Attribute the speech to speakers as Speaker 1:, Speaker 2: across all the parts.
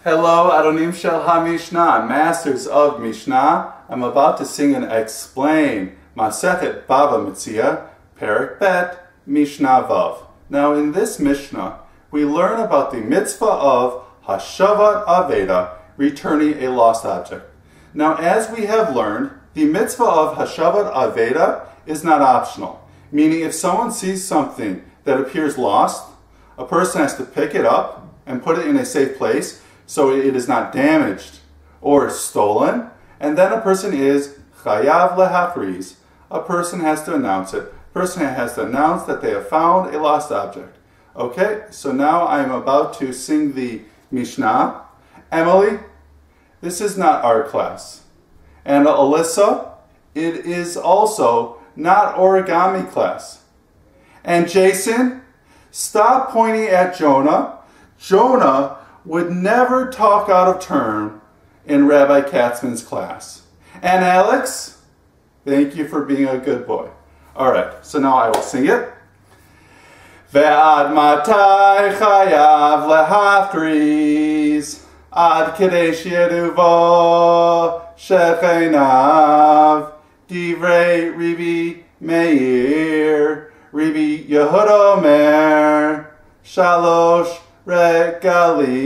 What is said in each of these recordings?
Speaker 1: Hello, Adonim Shel HaMishnah, Masters of Mishnah. I'm about to sing and explain Hashavat Bava Metzia, Perek Bet, Mishna Vav. Now in this Mishnah, we learn about the mitzvah of Hashavat Aveida, returning a lost object. Now as we have learned, the mitzvah of Hashavat Aveida is not optional, meaning if someone sees something that appears lost, a person has to pick it up and put it in a safe place so it is not damaged or stolen, and then a person is chayav lehachriz. A person has to announce it. A person has to announce that they have found a lost object. Okay, so now I'm about to sing the Mishnah. Emily, this is not art class. And Alyssa, it is also not origami class. And Jason, stop pointing at Jonah. Jonah would never talk out of turn in Rabbi Katzman's class. And Alex, thank you for being a good boy. Alright, so now I will sing it. Ve'ad matai chayav lehaftriz ad kedei sheyeduvo shechenav divrei Ribi Meir Ribi Yehuda Omer Shalosh Regalim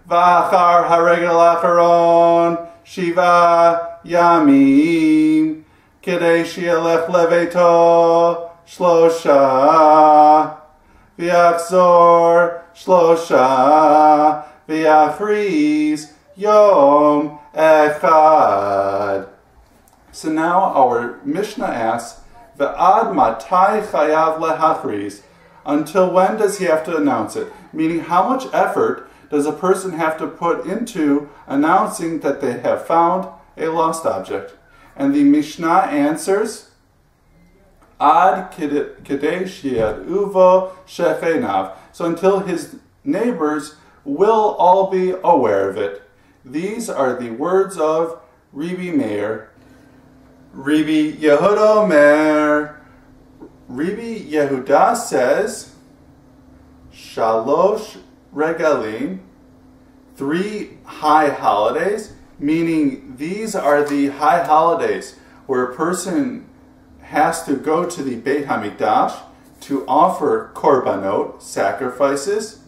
Speaker 1: Vachar Haregel Acharon Shiva Yamim Kedei Shielech Leveto Shlosha V'yachzor Shlosha V'yachriz Yom Echad. So now our Mishnah asks, Ve'ad matai chayav lehachriz. Until when does he have to announce it? Meaning, how much effort does a person have to put into announcing that they have found a lost object? And the Mishnah answers, Ad kedei sheyeduvo shechenav. So until his neighbors will all be aware of it. These are the words of Ribi Meir. Ribi Yehuda Omer. Ribi Yehuda says, Shalosh Regalim, 3 high holidays, meaning these are the high holidays where a person has to go to the Beit HaMikdash to offer korbanot, sacrifices,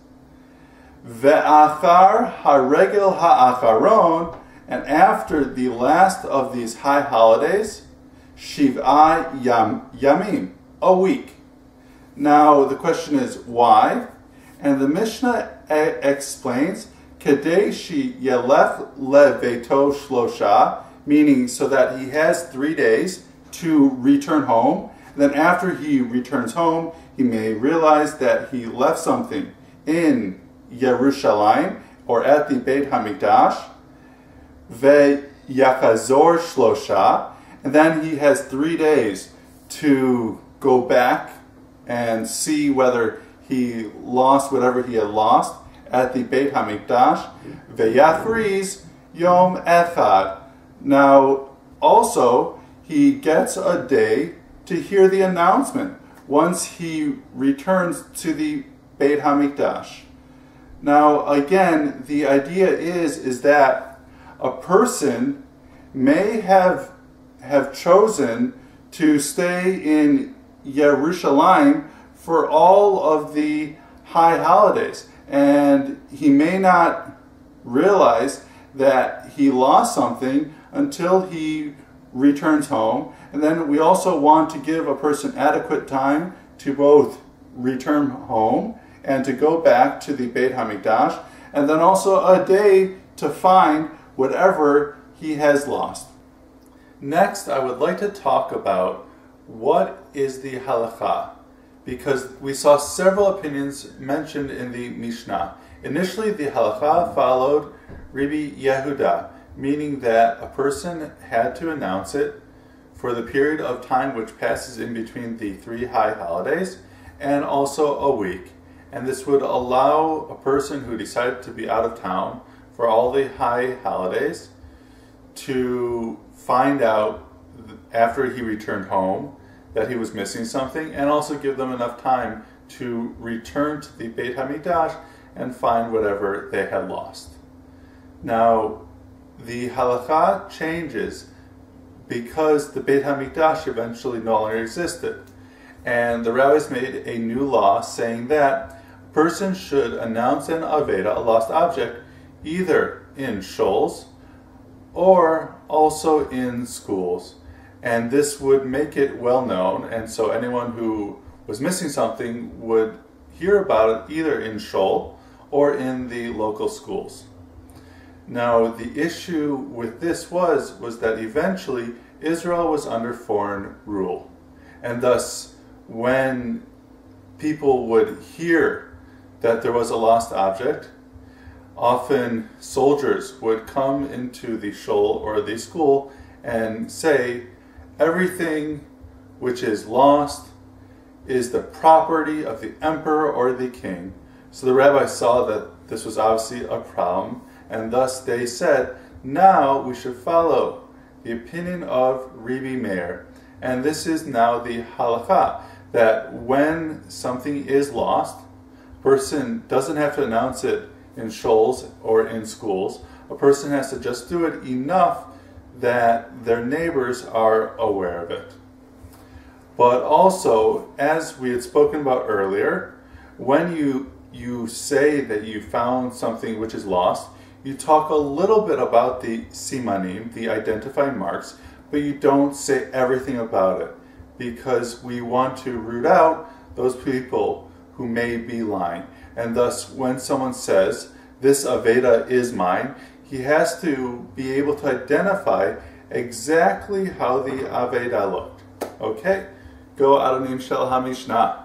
Speaker 1: Ve'achar haregel ha'acharon, and after the last of these high holidays, Shiv'a Yamim, a week. Now the question is why? And the Mishnah explains, Kedei sheyelech leveto shlosha, meaning so that he has 3 days to return home. Then after he returns home, he may realize that he left something in Yerushalayim or at the Beit HaMikdash. Ve'yachazor shlosha, and then he has 3 days to go back and see whether he lost whatever he had lost at the Beit HaMikdash. Ve'yachriz Yom Echad. Now, also, he gets a day to hear the announcement once he returns to the Beit HaMikdash. Now, again, the idea is that a person may have chosen to stay in Yerushalayim for all of the high holidays, and he may not realize that he lost something until he returns home. And then we also want to give a person adequate time to both return home and to go back to the Beit HaMikdash, and then also a day to find whatever he has lost. Next, I would like to talk about what is the halakha, because we saw several opinions mentioned in the Mishnah. Initially, the halakha followed Ribi Yehuda, meaning that a person had to announce it for the period of time which passes in between the 3 high holidays and also a week. And this would allow a person who decided to be out of town for all the high holidays to find out after he returned home that he was missing something, and also give them enough time to return to the Beit HaMikdash and find whatever they had lost. Now, the halakha changes because the Beit HaMikdash eventually no longer existed. And the rabbis made a new law saying that a person should announce an Aveida, a lost object, either in shoals or also in schools. And this would make it well known, and so anyone who was missing something would hear about it either in shul or in the local schools. Now, the issue with this was that eventually Israel was under foreign rule. And thus, when people would hear that there was a lost object, often soldiers would come into the shul or the school and say, everything which is lost is the property of the emperor or the king. So the rabbis saw that this was obviously a problem, and thus they said, now we should follow the opinion of Rabbi Meir. And this is now the halakha, that when something is lost, a person doesn't have to announce it in shoals or in schools. A person has to just do it enough that their neighbors are aware of it. But also, as we had spoken about earlier, when you say that you found something which is lost, you talk a little bit about the simanim, the identifying marks, but you don't say everything about it, because we want to root out those people who may be lying. And thus, when someone says, this Aveida is mine, he has to be able to identify exactly how the Aveida looked. Okay? Go Adonim Shel HaMishnah.